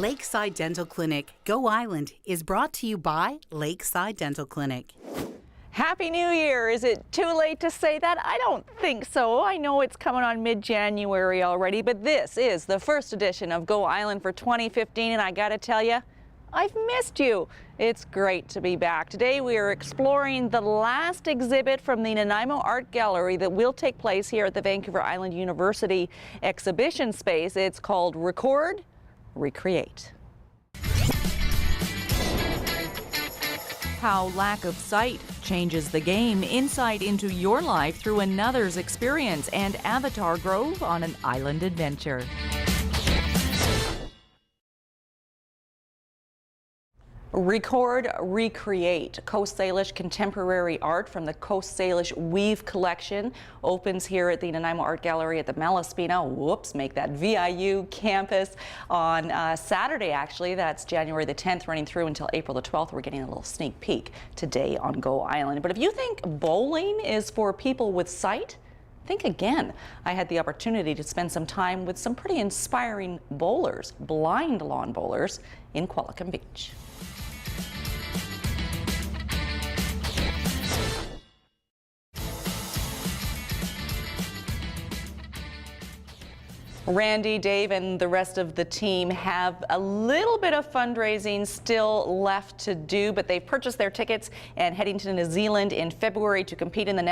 Lakeside Dental Clinic, Go Island, is brought to you by Lakeside Dental Clinic. Happy New Year! Is it too late to say that? I don't think so. I know it's coming on mid-January already, but this is the first edition of Go Island for 2015, and I gotta tell you, I've missed you. It's great to be back. Today we are exploring the last exhibit from the Nanaimo Art Gallery that will take place here at the Vancouver Island University exhibition space. It's called Record, Recreate. How lack of sight changes the game, insight into your life through another's experience, and Avatar Grove on an island adventure. Record, Recreate, Coast Salish contemporary art from the Coast Salish Weave Collection opens here at the Nanaimo Art Gallery at the Malaspina. Whoops, make that VIU Campus on Saturday, actually. That's January the 10th, running through until April the 12th. We're getting a little sneak peek today on Go Island. But if you think bowling is for people with sight, think again. I had the opportunity to spend some time with some pretty inspiring bowlers, blind lawn bowlers, in Qualicum Beach. Randy, Dave, and the rest of the team have a little bit of fundraising still left to do, but they've purchased their tickets, and heading to New Zealand in February to compete in the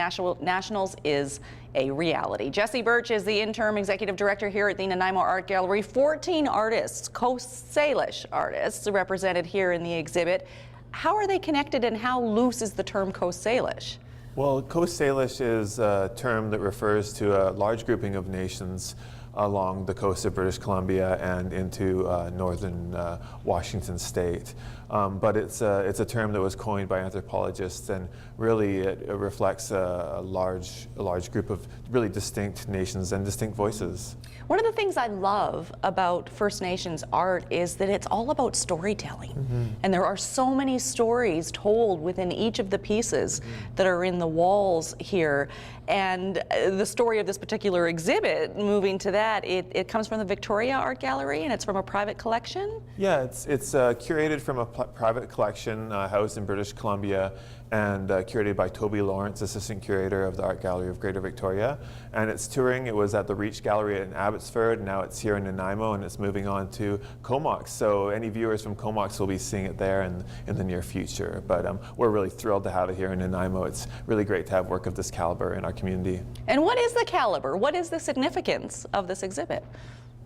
Nationals is a reality. Jesse Birch is the interim executive director here at the Nanaimo Art Gallery. 14 artists, Coast Salish artists, represented here in the exhibit. How are they connected, and how loose is the term Coast Salish? Well, Coast Salish is a term that refers to a large grouping of nations along the coast of British Columbia and into northern Washington state. But it's a term that was coined by anthropologists, and really it reflects a large group of really distinct nations and distinct voices. One of the things I love about First Nations art is that it's all about storytelling. And there are so many stories told within each of the pieces that are in the walls here. And the story of this particular exhibit, moving to that, it comes from the Victoria Art Gallery, and it's from a private collection? Yeah, it's curated from a private collection housed in British Columbia, and curated by Toby Lawrence, assistant curator of the Art Gallery of Greater Victoria. And it's touring. It was at the Reach Gallery in Abbotsford, and now it's here in Nanaimo, and it's moving on to Comox. So any viewers from Comox will be seeing it there in the near future. But we're really thrilled to have it here in Nanaimo. It's really great to have work of this caliber in our community. And what is the caliber? What is the significance of this exhibit?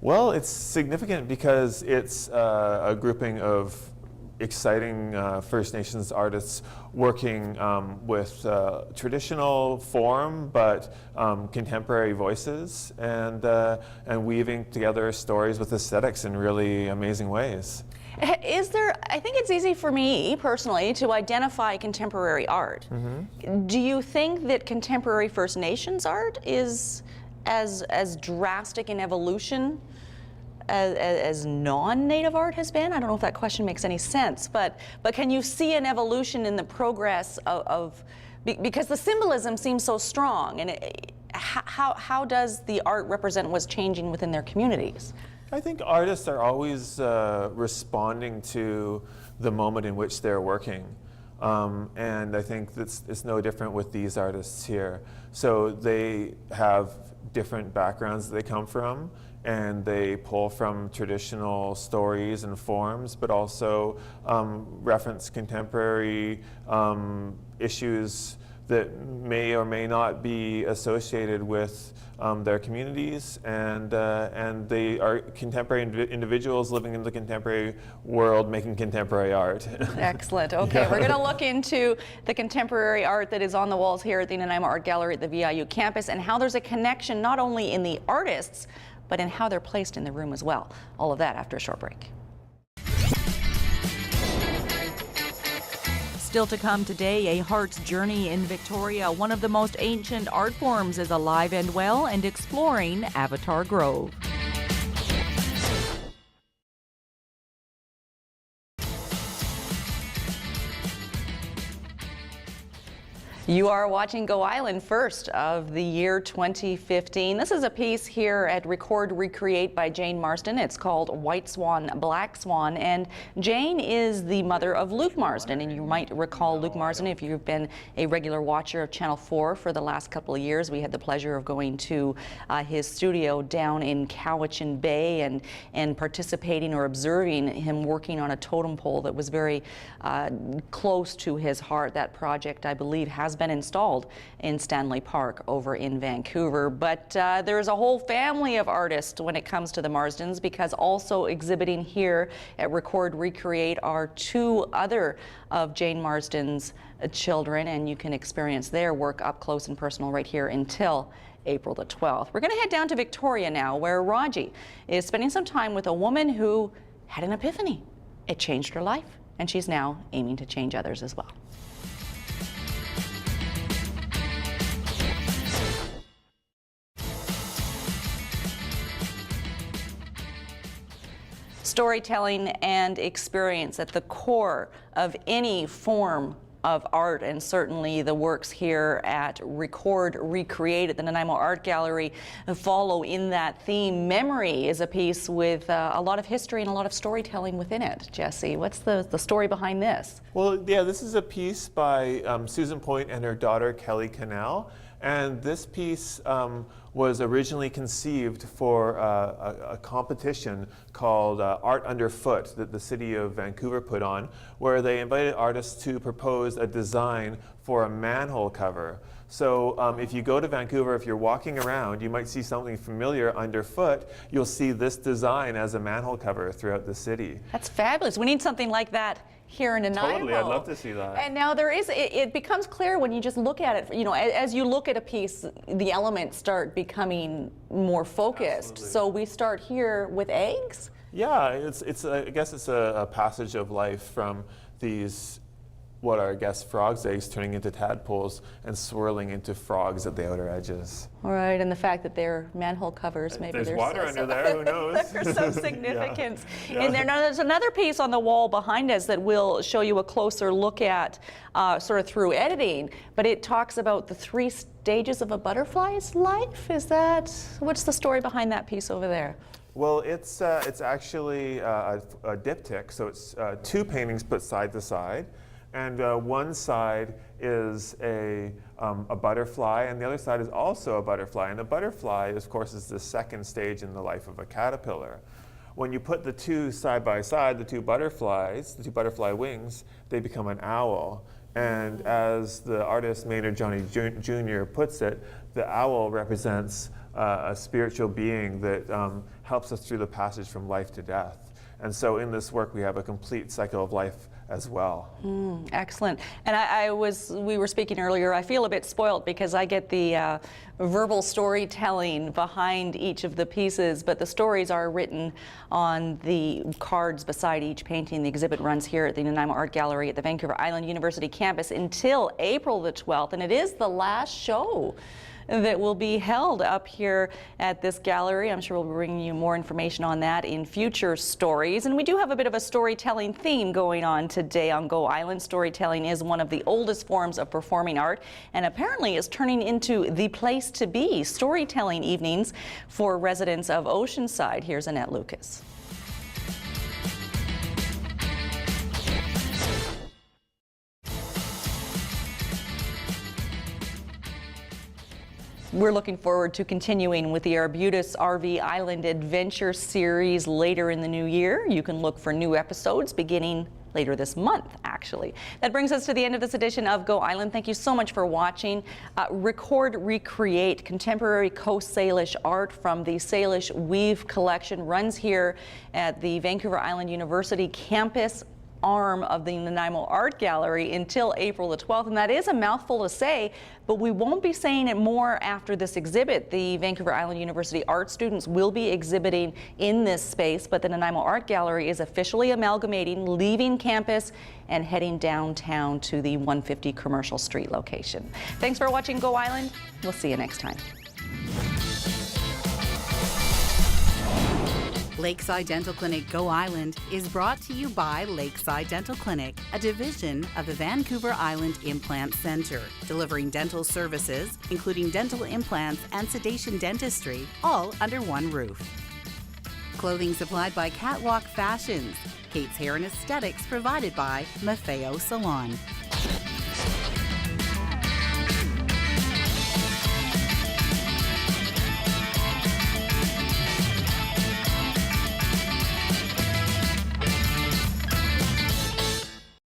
Well, it's significant because it's a grouping of exciting First Nations artists working with traditional form but contemporary voices, and weaving together stories with aesthetics in really amazing ways. Is there, I think it's easy for me personally to identify contemporary art. Do you think that contemporary First Nations art is as drastic in evolution as non-native art has been? I don't know if that question makes any sense, but can you see an evolution in the progress because the symbolism seems so strong, and how does the art represent what's changing within their communities? I think artists are always responding to the moment in which they're working. And I think it's no different with these artists here. So they have different backgrounds that they come from, and they pull from traditional stories and forms, but also reference contemporary issues that may or may not be associated with their communities, and they are contemporary individuals living in the contemporary world making contemporary art. Excellent. Okay, we're going to look into the contemporary art that is on the walls here at the Nanaimo Art Gallery at the VIU Campus, and how there's a connection not only in the artists, but in how they're placed in the room as well. All of that after a short break. Still to come today, a heart's journey in Victoria. One of the most ancient art forms is alive and well and exploring Avatar Grove. You are watching Go Island, first of the year 2015. This is a piece here at Record Recreate by Jane Marston. It's called White Swan, Black Swan, and Jane is the mother of Luke Marston, and you might recall Luke Marston if you've been a regular watcher of Channel 4 for the last couple of years. We had the pleasure of going to his studio down in Cowichan Bay and participating or observing him working on a totem pole that was very close to his heart. That project, I believe, has been installed in Stanley Park over in Vancouver. But there's a whole family of artists when it comes to the Marstons, because also exhibiting here at Record Recreate are two other of Jane Marston's children, and you can experience their work up close and personal right here until April the 12th. We're going to head down to Victoria now, where Raji is spending some time with a woman who had an epiphany. It changed her life, and she's now aiming to change others as well. Storytelling and experience at the core of any form of art, and certainly the works here at Record Recreate at the Nanaimo Art Gallery follow in that theme. Memory is a piece with a lot of history and a lot of storytelling within it. Jesse, what's the story behind this? Well, yeah, this is a piece by Susan Point and her daughter Kelly Cannell, and this piece was originally conceived for a competition called Art Underfoot that the city of Vancouver put on, where they invited artists to propose a design for a manhole cover. So if you go to Vancouver, if you're walking around, you might see something familiar underfoot. You'll see this design as a manhole cover throughout the city. That's fabulous. We need something like that here in Nanaimo. Totally, I'd love to see that. And now there is, it becomes clear when you just look at it, you know, as you look at a piece, the elements start becoming more focused. Absolutely. So we start here with eggs? Yeah, I guess it's a passage of life from these, what are, I guess, frogs' eggs turning into tadpoles and swirling into frogs at the outer edges. All right, and the fact that they're manhole covers, maybe There's they're water under there, who knows? There's some significance. Yeah. And there's another piece on the wall behind us that we'll show you a closer look at sort of through editing, but it talks about the 3 stages of a butterfly's life. What's the story behind that piece over there? Well, it's actually a diptych, so it's 2 paintings put side to side. And one side is a butterfly, and the other side is also a butterfly. And the butterfly, of course, is the second stage in the life of a caterpillar. When you put the 2 side by side, the 2 butterflies, the 2 butterfly wings, they become an owl. And as the artist Maynard Johnny Jr. puts it, the owl represents a spiritual being that helps us through the passage from life to death. And so in this work, we have a complete cycle of life as well. Excellent. And we were speaking earlier, I feel a bit spoiled because I get the verbal storytelling behind each of the pieces, but the stories are written on the cards beside each painting. The exhibit runs here at the Nanaimo Art Gallery at the Vancouver Island University campus until April the 12th, and it is the last show that will be held up here at this gallery. I'm sure we'll be bringing you more information on that in future stories. And we do have a bit of a storytelling theme going on today on Go Island. Storytelling is one of the oldest forms of performing art, and apparently is turning into the place to be. Storytelling evenings for residents of Oceanside. Here's Annette Lucas. We're looking forward to continuing with the Arbutus RV Island Adventure series later in the new year. You can look for new episodes beginning later this month, actually. That brings us to the end of this edition of Go Island. Thank you so much for watching. Record Recreate, contemporary Coast Salish art from the Salish Weave Collection, runs here at the Vancouver Island University campus arm of the Nanaimo Art Gallery until April the 12th, and that is a mouthful to say, but we won't be saying it more after this exhibit. The Vancouver Island University art students will be exhibiting in this space, but the Nanaimo Art Gallery is officially amalgamating, leaving campus and heading downtown to the 150 Commercial Street location. Thanks for watching Go Island. We'll see you next time. Lakeside Dental Clinic Go Island is brought to you by Lakeside Dental Clinic, a division of the Vancouver Island Implant Centre, delivering dental services, including dental implants and sedation dentistry, all under one roof. Clothing supplied by Catwalk Fashions. Kate's Hair and Aesthetics provided by Maffeo Salon.